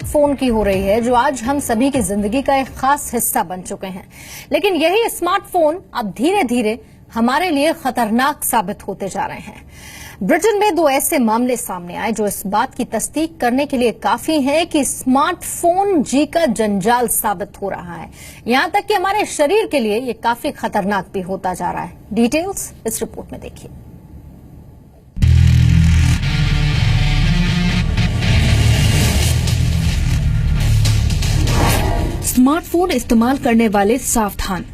Phone की हो रही है, जो आज हम सभी की जिंदगी का एक खास हिस्सा बन चुके हैं। लेकिन यही स्मार्टफोन अब धीरे धीरे हमारे लिए खतरनाक साबित होते जा रहे हैं। ब्रिटेन में 2 ऐसे मामले सामने आए जो इस बात की तस्दीक करने के लिए काफी हैं कि स्मार्टफोन जी का जंजाल साबित हो रहा है। यहां तक कि हमारे शरीर के लिए ये काफी खतरनाक भी होता जा रहा है। डिटेल्स इस रिपोर्ट में देखिए। स्मार्टफोन इस्तेमाल करने वाले सावधान।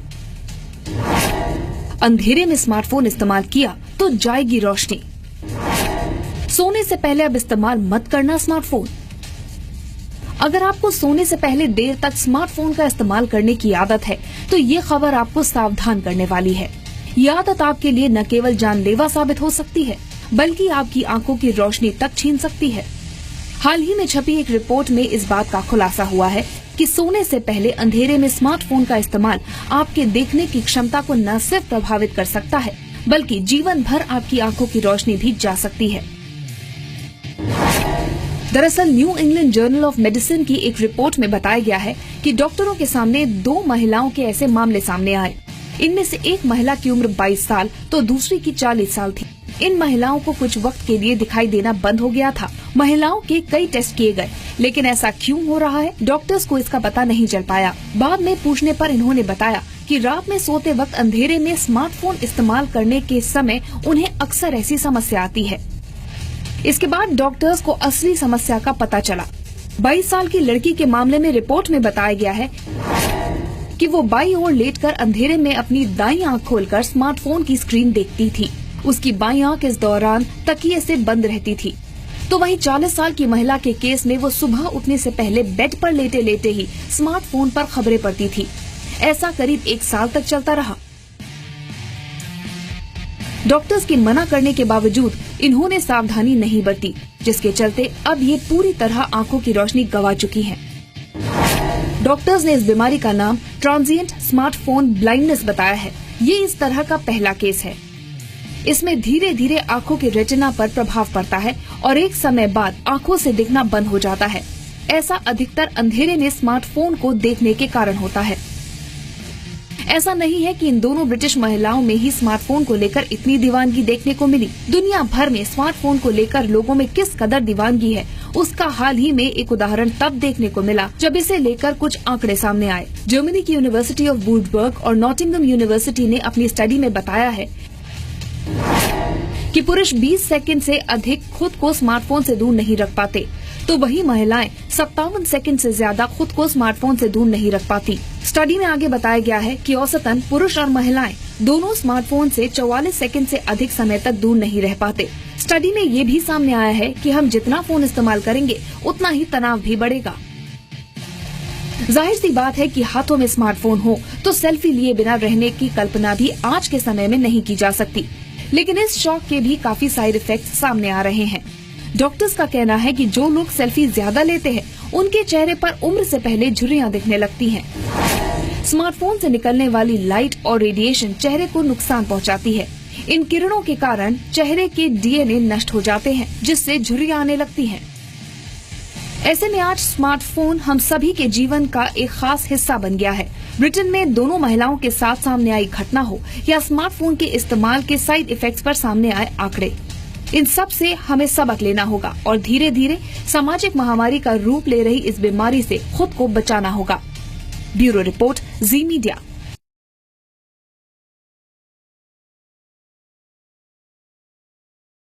अंधेरे में स्मार्टफोन इस्तेमाल किया तो जाएगी रोशनी। सोने से पहले अब इस्तेमाल मत करना स्मार्टफोन। अगर आपको सोने से पहले देर तक स्मार्टफोन का इस्तेमाल करने की आदत है तो ये खबर आपको सावधान करने वाली है। ये आदत आपके लिए न केवल जानलेवा साबित हो सकती है बल्कि आपकी आंखों की रोशनी तक छीन सकती है। हाल ही में छपी एक रिपोर्ट में इस बात का खुलासा हुआ है कि सोने से पहले अंधेरे में स्मार्टफोन का इस्तेमाल आपके देखने की क्षमता को न सिर्फ प्रभावित कर सकता है बल्कि जीवन भर आपकी आंखों की रोशनी भी जा सकती है। दरअसल new England journal of medicine की एक रिपोर्ट में बताया गया है कि डॉक्टरों के सामने 2 महिलाओं के ऐसे मामले सामने आए। इनमें से एक महिला की उम्र 22 साल तो दूसरी की 40 साल थी। इन महिलाओं को कुछ वक्त के लिए दिखाई देना बंद हो गया था। महिलाओं के कई टेस्ट किए गए, लेकिन ऐसा क्यों हो रहा है, डॉक्टर्स को इसका पता नहीं चल पाया। बाद में पूछने पर इन्होंने बताया कि रात में सोते वक्त अंधेरे में स्मार्टफोन इस्तेमाल करने के समय उन्हें अक्सर ऐसी समस्या आती है। इसके बाद डॉक्टर्स को असली समस्या का पता चला। 22 साल की लड़की के मामले में रिपोर्ट में बताया गया है कि वो बाईं ओर लेटकर अंधेरे में अपनी दाईं आंख खोलकर स्मार्टफोन की स्क्रीन देखती थी। उसकी बाईं आंख इस दौरान तकिए से बंद रहती थी। तो वहीं 40 साल की महिला के केस में वो सुबह उठने से पहले बेड पर लेटे लेटे ही स्मार्टफोन पर खबरें पढ़ती थी। ऐसा करीब 1 साल तक चलता रहा। डॉक्टर्स के मना करने के बावजूद इन्होंने सावधानी नहीं बरती, जिसके चलते अब ये पूरी तरह आंखों की रोशनी गंवा चुकी हैं। डॉक्टर्स ने इस बीमारी का नाम ट्रांजिएंट स्मार्टफोन ब्लाइंडनेस बताया है। ये इस तरह का पहला केस है। इसमें धीरे धीरे आंखों के रेटिना पर प्रभाव पड़ता है और एक समय बाद आंखों से दिखना बंद हो जाता है। ऐसा अधिकतर अंधेरे में स्मार्टफोन को देखने के कारण होता है। ऐसा नहीं है कि इन दोनों ब्रिटिश महिलाओं में ही स्मार्टफोन को लेकर इतनी दीवानगी देखने को मिली। दुनिया भर में स्मार्टफोन को लेकर लोगों में किस कदर दीवानगी है, उसका हाल ही में एक उदाहरण तब देखने को मिला जब इसे लेकर कुछ आंकड़े सामने आए। जर्मनी की यूनिवर्सिटी ऑफ वुडबर्ग और नॉटिंघम यूनिवर्सिटी ने अपनी स्टडी में बताया है कि पुरुष 20 सेकंड से अधिक खुद को स्मार्टफोन से दूर नहीं रख पाते, तो वही महिलाएं 57 सेकंड से ज्यादा खुद को स्मार्टफोन से दूर नहीं रख पाती। स्टडी में आगे बताया गया है कि औसतन पुरुष और महिलाएं दोनों स्मार्टफोन से 44 सेकंड से अधिक समय तक दूर नहीं रह पाते। स्टडी में ये भी सामने आया है कि हम जितना फोन इस्तेमाल करेंगे उतना ही तनाव भी बढ़ेगा। जाहिर सी बात है कि हाथों में स्मार्टफोन हो तो सेल्फी लिए बिना रहने की कल्पना भी आज के समय में नहीं की जा सकती। लेकिन इस शौक के भी काफी साइड इफेक्ट्स सामने आ रहे हैं। डॉक्टर्स का कहना है कि जो लोग सेल्फी ज्यादा लेते हैं उनके चेहरे पर उम्र से पहले झुर्रियां दिखने लगती हैं। स्मार्टफोन से निकलने वाली लाइट और रेडिएशन चेहरे को नुकसान पहुंचाती है। इन किरणों के कारण चेहरे के डीएनए नष्ट हो जाते हैं, जिससे झुर्रियां आने लगती हैं। ऐसे में आज स्मार्टफोन हम सभी के जीवन का एक खास हिस्सा बन गया है। ब्रिटेन में दोनों महिलाओं के साथ सामने आई घटना हो या स्मार्टफोन के इस्तेमाल के साइड इफेक्ट्स पर सामने आए आंकड़े, इन सब से हमें सबक लेना होगा और धीरे धीरे सामाजिक महामारी का रूप ले रही इस बीमारी से खुद को बचाना होगा। ब्यूरो रिपोर्ट, जी मीडिया।